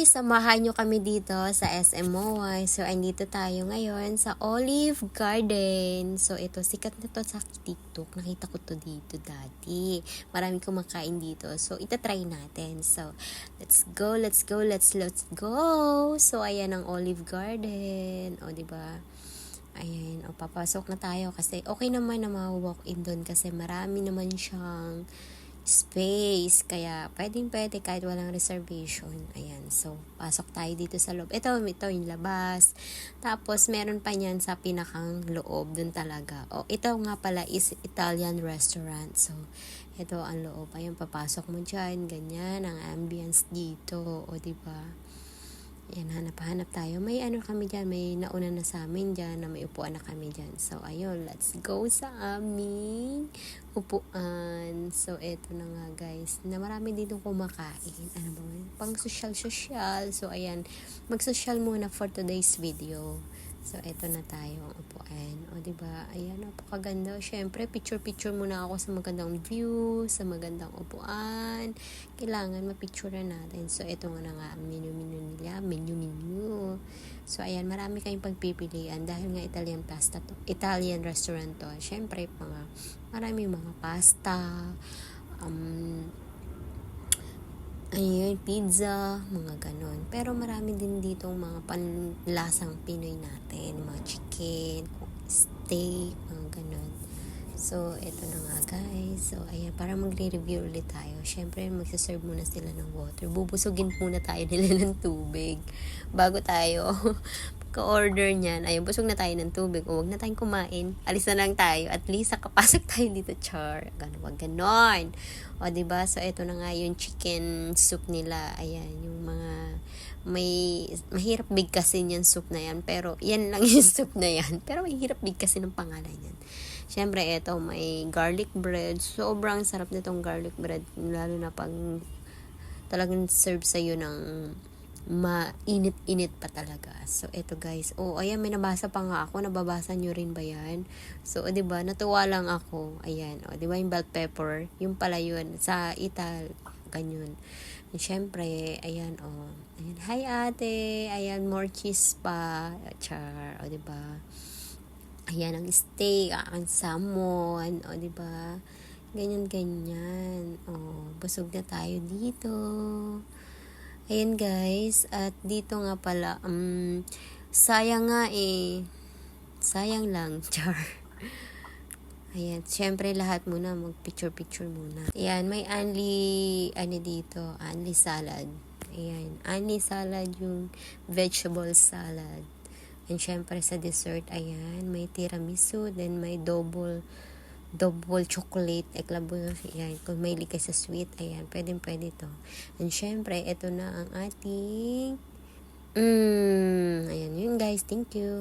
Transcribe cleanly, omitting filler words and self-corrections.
samahan nyo kami dito sa SMOY. So, andito tayo ngayon sa Olive Garden. So, ito, sikat na to sa TikTok. Nakita ko to dito dati. Maraming kumakain dito. So, itatry natin. So, let's go. So, ayan ang Olive Garden. O, diba? Ayan, o, papasok na tayo kasi okay naman na ma-walk-in doon kasi marami naman siyang space, kaya pwede kahit walang reservation. Ayan, so pasok tayo dito sa loob. Ito yung labas. Tapos meron pa niyan sa pinakang loob dun talaga. Ito nga pala is Italian restaurant. So ito ang loob. Ayan, papasok mo dyan, ganyan ang ambience dito, o diba? Ayan, hanap tayo. May kami dyan, may nauna na sa amin dyan, na may upuan na kami dyan. So, ayun, let's go sa aming upuan. So, eto na nga guys, na marami dito kumakain. Ano ba yun? Pang social. So, ayan, mag-social muna for today's video. So, eto na tayo ang upuan. O, diba? Ayan, napakaganda. Syempre, picture muna ako sa magandang view, sa magandang upuan. Kailangan mapicture na natin. So, eto nga na nga ang menu nila. Menu. So, ayan, marami kayong pagpipilian dahil nga Italian restaurant to. Syempre, maraming mga pasta, ayun, pizza, mga ganon. Pero marami din dito mga panlasang Pinoy natin, mga chicken, steak, mga ganon. So, eto na nga guys. So, ayan, para magre-review ulit tayo. Syempre, magsaserve muna sila ng water. Bubusugin muna tayo nila ng tubig bago tayo ka-order niyan. Ayun, busog na tayo ng tubig. O, wag na tayong kumain. Alis na lang tayo. At least, nakapasok tayo dito, char. Ganon. O, diba? So, ito na nga yung chicken soup nila. Ayan, yung mga mahirap bigkasin yung soup na yan. Pero, yan lang yung soup na yan. Pero, mahirap bigkasin ng pangalan yan. Syempre, ito, may garlic bread. Sobrang sarap nitong garlic bread. Lalo na pag talagang serve sa'yo ng mainit-init pa talaga. So, eto guys. Ayan, may nabasa pa nga ako. Nababasa nyo rin ba yan? So, diba, natuwa lang ako. Ayan, diba yung bell pepper? Yung pala yun. Sa ganyan. And syempre, ayan, Ayan, hi ate. Ayan, more cheese pa. Char, diba? Ayan, ang steak, ang salmon, diba? Ganyan. Busog na tayo dito. Ayan guys, at dito nga pala, sayang nga sayang lang, char. Ayan, syempre lahat muna, mag-picture muna. Ayan, may only salad. Ayan, only salad, yung vegetable salad. And syempre sa dessert, ayan, may tiramisu, then may double chocolate eclaboulos. Ayan, kung may likay sa sweet, ayan, pwede to. And syempre, ito na ang ating ayan yun guys, thank you.